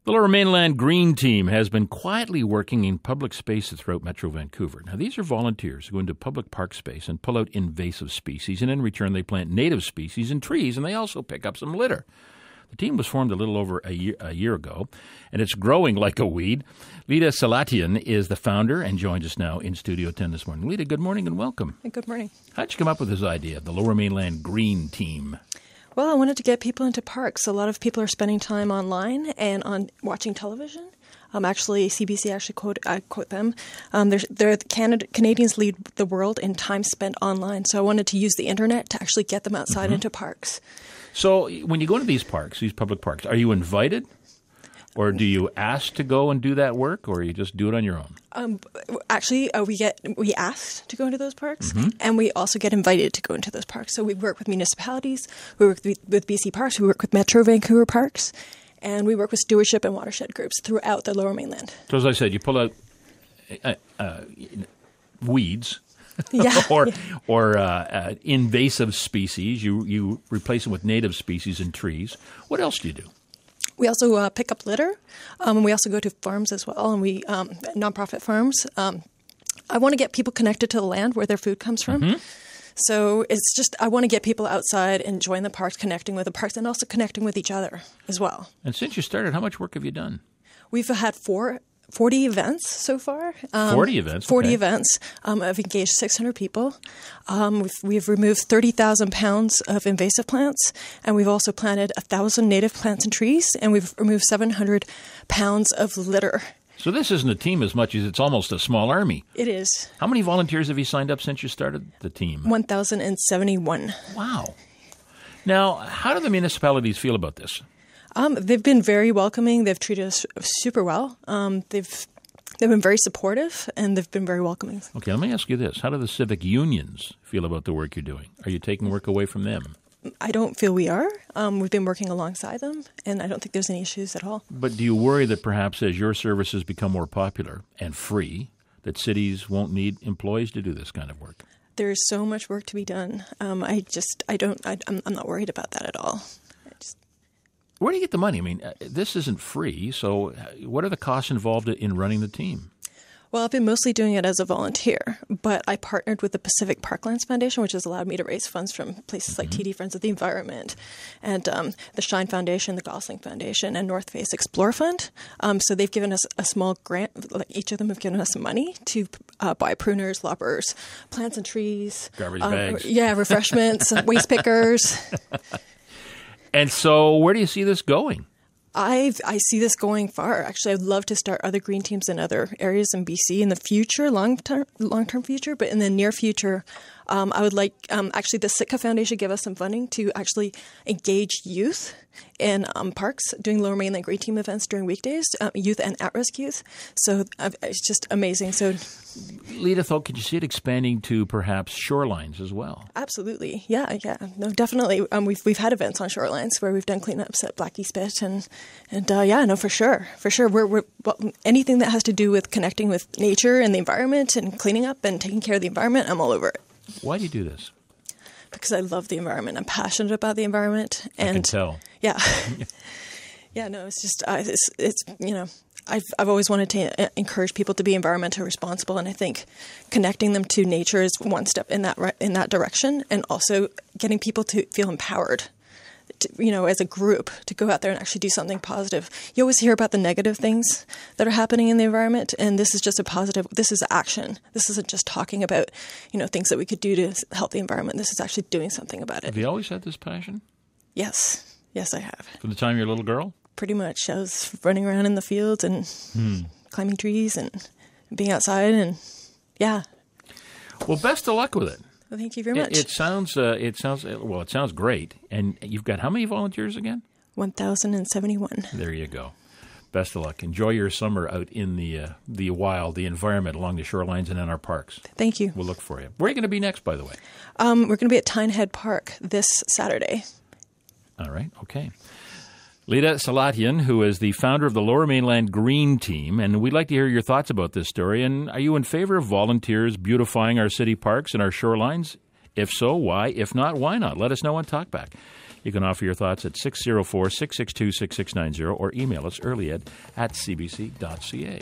The Lower Mainland Green Team has been quietly working in public spaces throughout Metro Vancouver. Now, these are volunteers who go into public park space and pull out invasive species, and in return they plant native species and trees, and they also pick up some litter. The team was formed a little over a year ago, and it's growing like a weed. Lita Salatian is the founder and joins us now in Studio 10 this morning. Lita, good morning and welcome. Good morning. How'd you come up with this idea, the Lower Mainland Green Team? Well, I wanted to get people into parks. A lot of people are spending time online and on watching television. Actually, CBC quote them. Canadians lead the world in time spent online. So I wanted to use the internet to actually get them outside into parks. So when you go into these parks, these public parks, are you invited? Or do you ask to go and do that work, or you just do it on your own? We ask to go into those parks, and we also get invited to go into those parks. So we work with municipalities, we work with BC Parks, we work with Metro Vancouver Parks, and we work with stewardship and watershed groups throughout the Lower Mainland. So as I said, you pull out weeds. Yeah. or invasive species. You replace them with native species and trees. What else do you do? We also pick up litter. We also go to farms as well, and we nonprofit farms. I want to get people connected to the land where their food comes from. So it's just I want to get people outside, enjoying the parks, connecting with the parks, and also connecting with each other as well. And since you started, how much work have you done? We've had 40 events so far. 40 events? 40 events. I've engaged 600 people. We've removed 30,000 pounds of invasive plants, and we've also planted 1,000 native plants and trees, and we've removed 700 pounds of litter. So this isn't a team as much as it's almost a small army. It is. How many volunteers have you signed up since you started the team? 1,071. Wow. Now, how do the municipalities feel about this? They've been very welcoming. They've treated us super well. They've been very supportive, and they've been very welcoming. Okay, let me ask you this. How do the civic unions feel about the work you're doing? Are you taking work away from them? I don't feel we are. We've been working alongside them, and I don't think there's any issues at all. But do you worry that perhaps as your services become more popular and free, that cities won't need employees to do this kind of work? There's so much work to be done. I'm not worried about that at all. Where do you get the money? I mean, this isn't free, so what are the costs involved in running the team? Well, I've been mostly doing it as a volunteer, but I partnered with the Pacific Parklands Foundation, which has allowed me to raise funds from places like TD Friends of the Environment and the Shine Foundation, the Gosling Foundation, and North Face Explore Fund. So they've given us a small grant, like each of them have given us some money to buy pruners, loppers, plants and trees. Garbage bags. Yeah, refreshments, waste pickers. And so where do you see this going? I see this going far. Actually, I'd love to start other green teams in other areas in BC in the future, long-term future. But in the near future, I would like actually the Sitka Foundation give us some funding to actually engage youth in parks, doing Lower Mainland Green Team events during weekdays, youth and at-risk youth. So it's just amazing. So, Lita, though, could you see it expanding to perhaps shorelines as well? Absolutely, yeah, no, definitely. We've had events on shorelines where we've done cleanups at Blackie Spit, and for sure. We're anything that has to do with connecting with nature and the environment and cleaning up and taking care of the environment, I'm all over it. Why do you do this? Because I love the environment. I'm passionate about the environment. And I can tell. Yeah. Yeah, no, it's just, it's I've always wanted to encourage people to be environmentally responsible, and I think connecting them to nature is one step in that direction, and also getting people to feel empowered, as a group, to go out there and actually do something positive. You always hear about the negative things that are happening in the environment, and this is just a positive. This is action. This isn't just talking about, things that we could do to help the environment. This is actually doing something about it. Have you always had this passion? Yes, I have. From the time you're a little girl? Pretty much. I was running around in the fields and climbing trees and being outside, and yeah. Well, best of luck with it. Well, thank you very much. It sounds great. And you've got how many volunteers again? 1,071. There you go. Best of luck. Enjoy your summer out in the wild, the environment along the shorelines and in our parks. Thank you. We'll look for you. Where are you going to be next, by the way? We're going to be at Tynehead Park this Saturday. All right. Okay. Lita Salatian, who is the founder of the Lower Mainland Green Team, and we'd like to hear your thoughts about this story. And are you in favor of volunteers beautifying our city parks and our shorelines? If so, why? If not, why not? Let us know on TalkBack. You can offer your thoughts at 604-662-6690 or email us earlyed@cbc.ca.